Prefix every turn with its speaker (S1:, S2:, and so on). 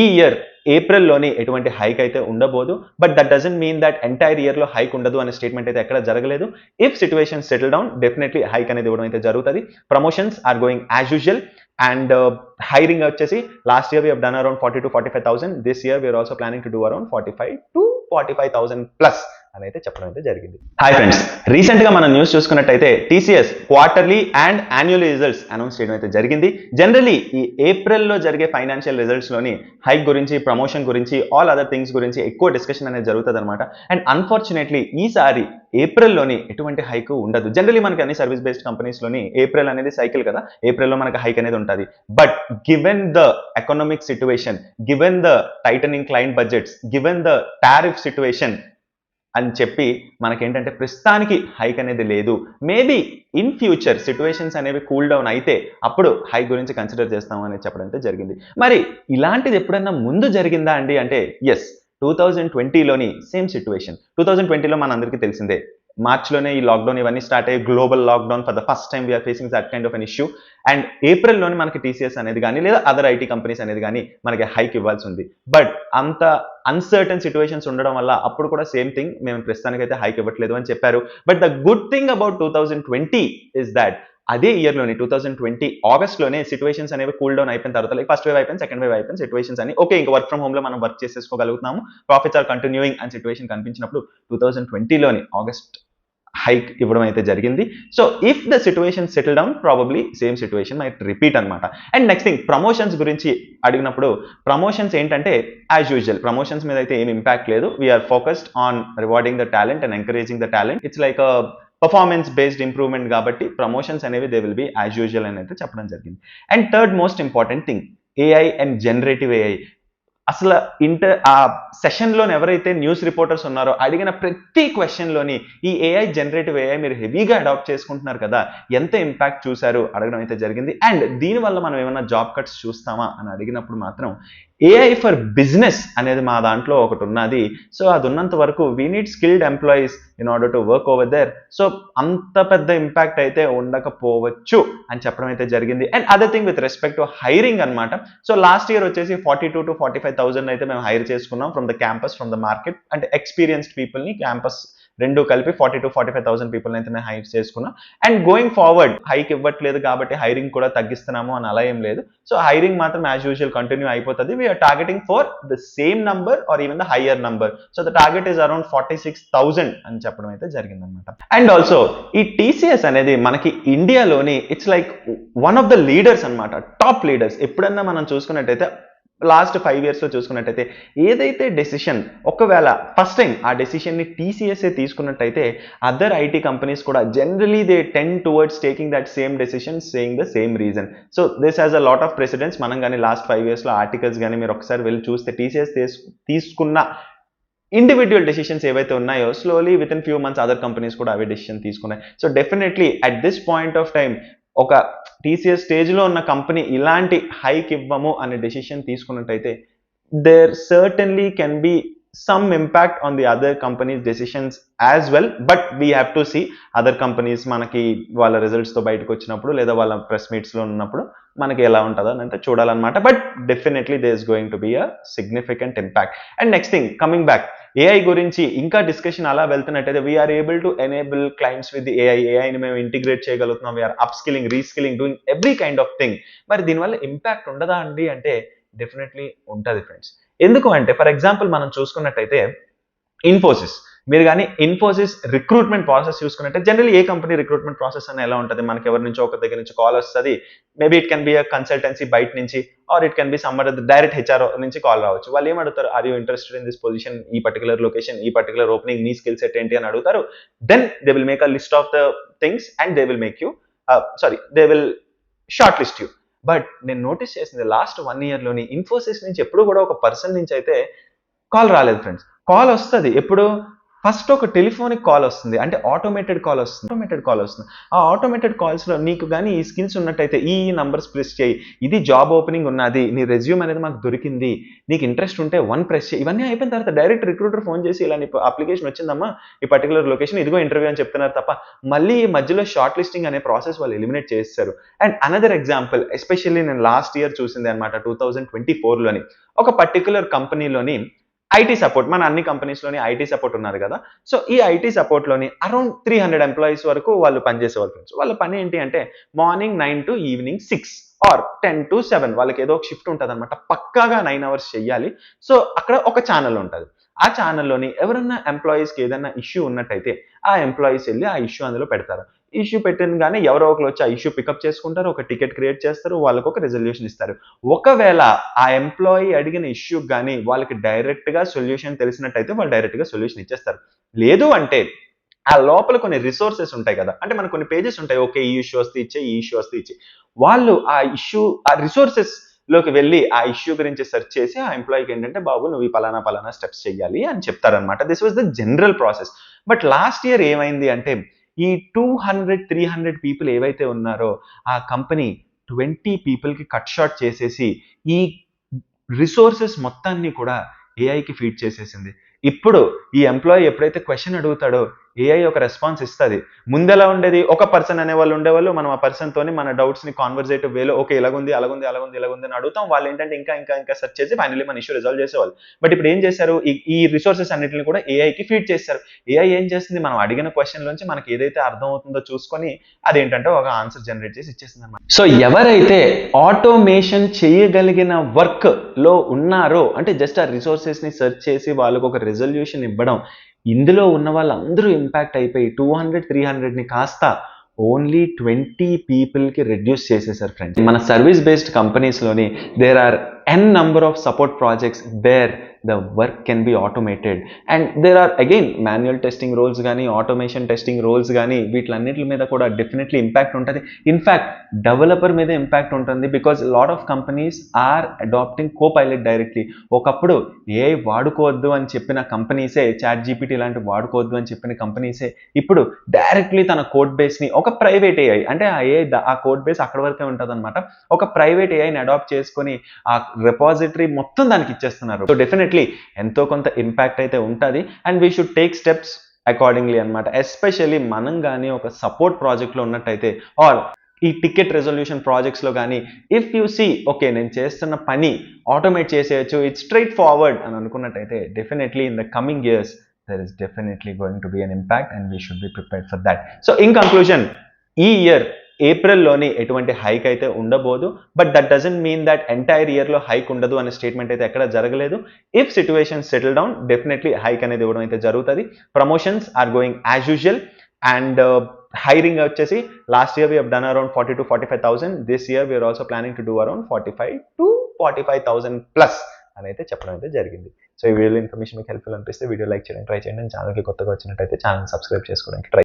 S1: ఈ ఇయర్ ఏప్రిల్లోని ఎటువంటి హైక్ అయితే ఉండబోదు. But that doesn't mean that entire ఇయర్‌లో హైక్ ఉండదు అనే స్టేట్మెంట్ అయితే ఎక్కడ జరగలేదు. If situation settle down definitely hike అనేది ఇవ్వడం అయితే జరుగుతది. Promotions are going as usual and hiring వచ్చేసి last year we have done around 40,000 to 45,000. This year we are also planning to do around 45,000 plus అని అయితే చెప్పడం అయితే జరిగింది. హాయ్ ఫ్రెండ్స్, రీసెంట్ గా మనం న్యూస్ చూసుకున్నట్టయితే TCS quarterly and annual results announce చేయడం అయితే జరిగింది. జనరలీ ఈ ఏప్రిల్ లో జరిగే ఫైనాన్షియల్ రిజల్ట్స్ లోని హైక్ గురించి, ప్రమోషన్ గురించి, ఆల్ అదర్ థింగ్స్ గురించి ఎక్కువ డిస్కషన్ అనేది జరుగుతుంది అనమాట. అండ్ అన్ఫార్చునేట్లీ ఈసారి ఏప్రిల్లోని ఎటువంటి హైక్ ఉండదు. జనరలీ మనకి అన్ని సర్వీస్ బేస్డ్ కంపెనీస్ లోని ఏప్రిల్ అనేది సైకిల్ కదా, ఏప్రిల్లో మనకి హైక్ అనేది ఉంటుంది. But given the economic situation, given the titling client budgets, given the tariff situation అని చెప్పి మనకేంటంటే ప్రస్తుతానికి హైక్ అనేది లేదు. మేబీ ఇన్ ఫ్యూచర్ సిచ్యువేషన్స్ అనేవి కూల్ డౌన్ అయితే అప్పుడు హైక్ గురించి కన్సిడర్ చేస్తాము అనేది చెప్పడం అయితే జరిగింది. మరి ఇలాంటిది ఎప్పుడన్నా ముందు జరిగిందా అండి అంటే ఎస్, 2020లోని సేమ్ సిచ్యువేషన్. 2020లో మనందరికీ తెలిసిందే, మార్చ్లోనే ఈ లాక్డౌన్ ఇవన్నీ స్టార్ట్ అయ్యి global lockdown for the first time we are facing that kind of an issue. And ఏప్రిల్లోనే మనకి టీసీఎస్ అనేది కానీ లేదా అదర్ ఐటీ కంపెనీస్ అనేది కానీ మనకి హైక్ ఇవ్వాల్సి ఉంది. బట్ అంత అన్సర్టన్ సిచ్యువేషన్స్ ఉండడం వల్ల అప్పుడు కూడా సేమ్ థింగ్, మేము ప్రస్తుతానికైతే హైక్ ఇవ్వట్లేదు అని చెప్పారు. But the good thing about 2020 is that అదే ఇయర్లోని 2020 ఆగస్ట్లోనే సిచ్యువేషన్స్ అనేవి కూల్ డౌన్ అయిపోయిన తర్వాత, లైక్ ఫస్ట్ వేవ్ అయిపోయింది, సెకండ్ వేవ్ అయిపోయింది, సిచ్యువేషన్స్ అని ఓకే ఇంకా వర్క్ ఫ్రమ్ హోమ్ లో మనం వర్క్ చేసేసుకోగలుగుతున్నాము, ప్రాఫిట్స్ ఆర్ కంటిన్యూయింగ్ అని సిచ్యువేషన్ కనిపించినప్పుడు 2020లోని ఆగస్ట్ హైక్ ఇవ్వడం అయితే జరిగింది. So if the situation settle down probably same situation might repeat అనమాట. అండ్ నెక్స్ట్ థింగ్, ప్రమోషన్స్ గురించి అడిగినప్పుడు ప్రమోషన్స్ ఏంటంటే యాజ్ యూజువల్ ప్రమోషన్స్ మీద అయితే ఏం ఇంపాక్ట్ లేదు. We are focused on rewarding the talent and encouraging the talent. It's like performance based improvement కాబట్టి promotions అనేవి they will be as usual అని అయితే చెప్పడం జరిగింది. And third most important thing, AI and generative AI. అసలు ఆ సెషన్లోని ఎవరైతే న్యూస్ రిపోర్టర్స్ ఉన్నారో అడిగిన ప్రతి క్వశ్చన్లోని ఈ ఏఐ, జనరేటివ్ ఏఐ మీరు హెవీగా అడాప్ట్ చేసుకుంటున్నారు కదా, ఎంత ఇంపాక్ట్ చూశారు అడగడం అయితే జరిగింది. అండ్ దీనివల్ల మనం ఏమైనా జాబ్ కట్స్ చూస్తామా అని అడిగినప్పుడు మాత్రం ఏఐ ఫర్ బిజినెస్ అనేది మా దాంట్లో ఒకటి ఉన్నది. సో అది ఉన్నంత వరకు we need skilled employees in order to work over there. So అంత పెద్ద ఇంపాక్ట్ అయితే ఉండకపోవచ్చు అని చెప్పడం అయితే జరిగింది. And other thing with respect to hiring అనమాట. సో లాస్ట్ ఇయర్ వచ్చేసి 42,000 to 45,000 అయితే మేము హైర్ చేసుకున్నాం from the campus, from the market. అంటే ఎక్స్పీరియన్స్డ్ పీపుల్ని క్యాంపస్ రెండు కలిపి 40,000 to 45,000 పీపుల్ని అయితే మేము హైర్ చేసుకున్నాం. అండ్ గోయింగ్ ఫార్వర్డ్ హైక్ ఇవ్వట్లేదు కాబట్టి హైరింగ్ కూడా తగ్గిస్తున్నాము అని అలా ఏం లేదు. సో హైరింగ్ మాత్రం యాజ్ యూజువల్ కంటిన్యూ అయిపోతుంది. We are targeting for the same number or even the higher number. So the target is around 46,000 అని చెప్పడం అయితే జరిగిందనమాట. అండ్ ఆల్సో ఈ టీసీఎస్ అనేది మనకి ఇండియాలోని it's like one of the leaders అనమాట, టాప్ లీడర్స్. ఎప్పుడన్నా మనం చూసుకున్నట్టయితే లాస్ట్ 5 years లో చూసుకున్నట్టయితే ఏదైతే డెసిషన్ ఒకవేళ ఫస్ట్ టైం ఆ డెసిషన్ని టీసీఎస్ఏ తీసుకున్నట్టయితే అదర్ ఐటీ కంపెనీస్ కూడా generally they tend towards taking that same decision, saying the same reason. So this has a lot of precedents. మనం కానీ లాస్ట్ 5 yearsలో ఆర్టికల్స్ కానీ మీరు ఒకసారి వెళ్ళి చూస్తే టీసీఎస్ తీసుకున్న ఇండివిజువల్ డెసిషన్స్ ఏవైతే ఉన్నాయో slowly within few months other companies కూడా అవే డెసిషన్ తీసుకున్నాయి. So definitely at this point of time ఒక టీసీఎస్ స్టేజ్లో ఉన్న కంపెనీ ఇలాంటి హైక్ ఇవ్వము అనే డెసిషన్ తీసుకున్నట్టయితే there certainly can be some impact on the other companies decisions as well, but we have to see other companies మనకి వాళ్ళ results తో బయటకు వచ్చినప్పుడు లేదా వాళ్ళ ప్రెస్ మీట్స్ లో ఉన్నప్పుడు మనకి ఎలా ఉంటుందో అని అంటే చూడాలన్నమాట. But definitely there is going to be a significant impact. And next thing, coming back, AI గురించి ఇంకా డిస్కషన్ అలా వెళ్తున్నట్టయితే we are able to enable clients with ఏఐని మేము ఇంటిగ్రేట్ చేయగలుగుతున్నాం. We are upskilling, reskilling, doing every kind of thing. మరి దీనివల్ల impact ఉండదా అండి అంటే డెఫినెట్లీ ఉంటుంది ఫ్రెండ్స్. ఎందుకు అంటే ఫర్ ఎగ్జాంపుల్ మనం చూసుకున్నట్టయితే ఇన్ఫోసిస్, మీరు కానీ ఇన్ఫోసిస్ రిక్రూట్మెంట్ ప్రాసెస్ చూసుకున్నట్టే జనరల్లీ ఏ కంపెనీ రిక్రూట్మెంట్ ప్రాసెస్ అని ఎలా ఉంటుంది, మనకి ఎవరి నుంచో ఒక దగ్గర నుంచి కాల్ వస్తుంది. Maybe it can be a consultancy బయట నుంచి, or it can be some direct HR నుంచి కాల్ రావచ్చు. వాళ్ళు ఏం అడుగుతారు, are you interested in this position, ఈ పర్టికులర్ లొకేషన్, ఈ పర్టికులర్ ఓపెనింగ్, మీ స్కిల్ సెట్ ఏంటి అని అడుగుతారు. Then they will make a list of the things and they will make you they will short list you. But నేను notice చేసింది last 1 yearలోని ఇన్ఫోసిస్ నుంచి ఎప్పుడు కూడా ఒక పర్సన్ నుంచి అయితే కాల్ రాలేదు ఫ్రెండ్స్. కాల్ వస్తుంది ఎప్పుడు, ఫస్ట్ ఒక టెలిఫోనిక్ కాల్ వస్తుంది, అంటే ఆటోమేటెడ్ కాల్ వస్తుంది. ఆ ఆటోమేటెడ్ కాల్స్లో నీకు కానీ ఈ స్కిల్స్ ఉన్నట్టయితే ఈ నంబర్స్ ప్రెస్ చేయి, ఇది జాబ్ ఓపెనింగ్ ఉన్నది, నీ రెజ్యూమ్ అనేది మాకు దొరికింది, నీకు ఇంట్రెస్ట్ ఉంటే 1 ప్రెస్ చేయి. ఇవన్నీ అయిపోయిన తర్వాత డైరెక్ట్ రిక్రూటర్ ఫోన్ చేసి ఇలా నీ అప్లికేషన్ వచ్చిందమ్మా, ఈ పర్టికులర్ లొకేషన్, ఇదిగో ఇంటర్వ్యూ అని చెప్తున్నారు తప్ప మళ్ళీ ఈ మధ్యలో షార్ట్ లిస్టింగ్ అనే ప్రాసెస్ వాళ్ళు ఎలిమినేట్ చేస్తారు. అండ్ అనదర్ ఎగ్జాంపుల్, ఎస్పెషల్లీ నేను లాస్ట్ ఇయర్ చూసింది అనమాట, 2024లోని ఒక పర్టికులర్ కంపెనీలోని ఐటీ సపోర్ట్, మన అన్ని కంపెనీస్లోని ఐటీ సపోర్ట్ ఉన్నారు కదా. సో ఈ ఐటీ సపోర్ట్లోని అరౌండ్ 300 ఎంప్లాయీస్ వరకు వాళ్ళు పనిచేసేవాళ్ళు ఫ్రెండ్స్. వాళ్ళ పని ఏంటి అంటే మార్నింగ్ 9 to ఈవినింగ్ 6 ఆర్ 10 to 7 వాళ్ళకి ఏదో ఒక షిఫ్ట్ ఉంటుంది అనమాట. పక్కాగా 9 hours చెయ్యాలి. సో అక్కడ ఒక ఛానల్ ఉంటుంది. ఆ ఛానల్లోని ఎవరన్నా ఎంప్లాయీస్కి ఏదైనా ఇష్యూ ఉన్నట్టయితే ఆ ఎంప్లాయీస్ వెళ్ళి ఆ ఇష్యూ అందులో పెడతారు. ఇష్యూ పెట్టినగానే ఎవరో ఒకరు వచ్చి ఆ ఇష్యూ పికప్ చేసుకుంటారు, ఒక టికెట్ క్రియేట్ చేస్తారు, వాళ్ళకు ఒక రిజల్యూషన్ ఇస్తారు. ఒకవేళ ఆ ఎంప్లాయీ అడిగిన ఇష్యూ కానీ వాళ్ళకి డైరెక్ట్గా సొల్యూషన్ తెలిసినట్టయితే వాళ్ళు డైరెక్ట్గా సొల్యూషన్ ఇచ్చేస్తారు. లేదు అంటే ఆ లోపల కొన్ని రిసోర్సెస్ ఉంటాయి కదా, అంటే మనకు కొన్ని పేజెస్ ఉంటాయి, ఓకే ఈ ఇష్యూ వస్తే ఇచ్చే, ఈ ఇష్యూ వస్తే ఇచ్చే, వాళ్ళు ఆ రిసోర్సెస్ లోకి వెళ్ళి ఆ ఇష్యూ గురించి సెర్చ్ చేసి ఆ ఎంప్లాయీకి ఏంటంటే బాబు నువ్వు ఈ పలానా స్టెప్స్ చెయ్యాలి అని చెప్తారనమాట. This was the general process. But last year ఏమైంది అంటే ఈ 200-300 పీపుల్ ఏవైతే ఉన్నారో ఆ కంపెనీ 20 పీపుల్కి కట్ షార్ట్ చేసేసి ఈ రిసోర్సెస్ మొత్తాన్ని కూడా ఏఐకి ఫీడ్ చేసేసింది. ఇప్పుడు ఈ ఎంప్లాయీ ఎప్పుడైతే క్వశ్చన్ అడుగుతాడో ఏఐ ఒక రెస్పాన్స్ ఇస్తుంది. ముందెలా ఉండేది, ఒక పర్సన్ అనేవాళ్ళు ఉండేవాళ్ళు, మనం ఆ పర్సన్ తోని మన డౌట్స్ ని కాన్వర్సేటివ్ వేలో ఓకే ఇలాగుంది అలాగుంది అని అడుగుతాం. వాళ్ళు ఏంటంటే ఇంకా సెర్చ్ చేసి ఫైనల్లీ మన ఇష్యూ రిజాల్వ్ చేసేవాళ్ళు. బట్ ఇప్పుడు ఏం చేశారు, ఈ రిసోర్సెస్ అన్నిటిని కూడా ఏఐకి ఫీడ్ చేశారు. ఏఐ ఏం చేస్తుంది, మనం అడిగిన క్వశ్చన్ నుంచి మనకి ఏదైతే అర్థం అవుతుందో చూసుకొని అదేంటంటే ఒక ఆన్సర్ జనరేట్ చేసి ఇచ్చేస్తుంది అనమాట. సో ఎవరైతే ఆటోమేషన్ చేయగలిగిన వర్క్ లో ఉన్నారో, అంటే జస్ట్ ఆ రిసోర్సెస్ ని సెర్చ్ చేసి వాళ్ళకు ఒక రిజల్యూషన్ ఇవ్వడం, ఇందులో ఉన్న వాళ్ళందరూ ఇంపాక్ట్ అయిపోయి 200-300ని కాస్త ఓన్లీ 20 పీపుల్కి రెడ్యూస్ చేసేసారు ఫ్రెండ్స్. మన సర్వీస్ బేస్డ్ కంపెనీస్లోని there are n number of support projects where the work can be automated and there are again manual testing roles గానీ automation testing roles గానీ వీటిలన్నిటి మీద కూడా డెఫినెట్లీ ఇంపాక్ట్ ఉంటుంది. ఇన్ఫ్యాక్ట్ డెవలపర్ మీద ఇంపాక్ట్ ఉంటుంది, because lot of companies are adapting Copilot directly. ఒకప్పుడు AI వాడుకోవద్దు అని చెప్పిన కంపెనీసే, చాట్ జీపీటీ లాంటివి వాడుకోవద్దు అని చెప్పిన కంపెనీసే ఇప్పుడు డైరెక్ట్లీ తన కోడ్ బేస్ని ఒక ప్రైవేట్ ఏఐ, అంటే ఆ ఏఐ ఆ కోడ్ బేస్ అక్కడ వరకే ఉంటుంది అనమాట, ఒక ప్రైవేట్ ఏఐని అడాప్ట్ చేసుకొని ఆ రెపాజిటరీ మొత్తం దానికి ఇచ్చేస్తున్నారు. సో డెఫినెట్లీ ఎంతో కొంత ఇంపాక్ట్ అయితే ఉంటుంది and we should take steps accordingly అనమాట. ఎస్పెషల్లీ మనం కానీ ఒక సపోర్ట్ ప్రాజెక్ట్లో ఉన్నట్టయితే ఆర్ ఈ టికెట్ రెజల్యూషన్ ప్రాజెక్ట్స్లో కానీ ఇఫ్ యూ సీ ఓకే నేను చేస్తున్న పని ఆటోమేట్ చేసేయచ్చు, ఇట్స్ స్ట్రైట్ ఫార్వర్డ్ అని అనుకున్నట్టయితే definitely in the coming years there is definitely going to be an impact and we should be prepared for that. So in conclusion, ఈ year ఏప్రిల్లోని ఎటువంటి hike అయితే ఉండబోదు, but that doesn't mean that entire ఇయర్లో hike ఉండదు అనే statement అయితే ఎక్కడ జరగలేదు. If situation settle down definitely hike అనేది ఇవ్వడం అయితే జరుగుతుంది. Promotions are going as usual and hiring వచ్చేసి last year we have done around 40,000 to 45,000. This year we are also planning to do around 45,000 to 45,000 plus అని అయితే చెప్పడం అయితే జరిగింది. సో ఈ వీడియో ఇన్ఫర్మేషన్ మీకు హెల్ప్ఫుల్ అనిపిస్తే వీడియో లైక్ చేయడానికి ట్రై చేయండి. ఛానల్కి కొత్తగా వచ్చినట్టయితే ఛానల్ సబ్స్క్రైబ్ చేసుకోవడానికి ట్రై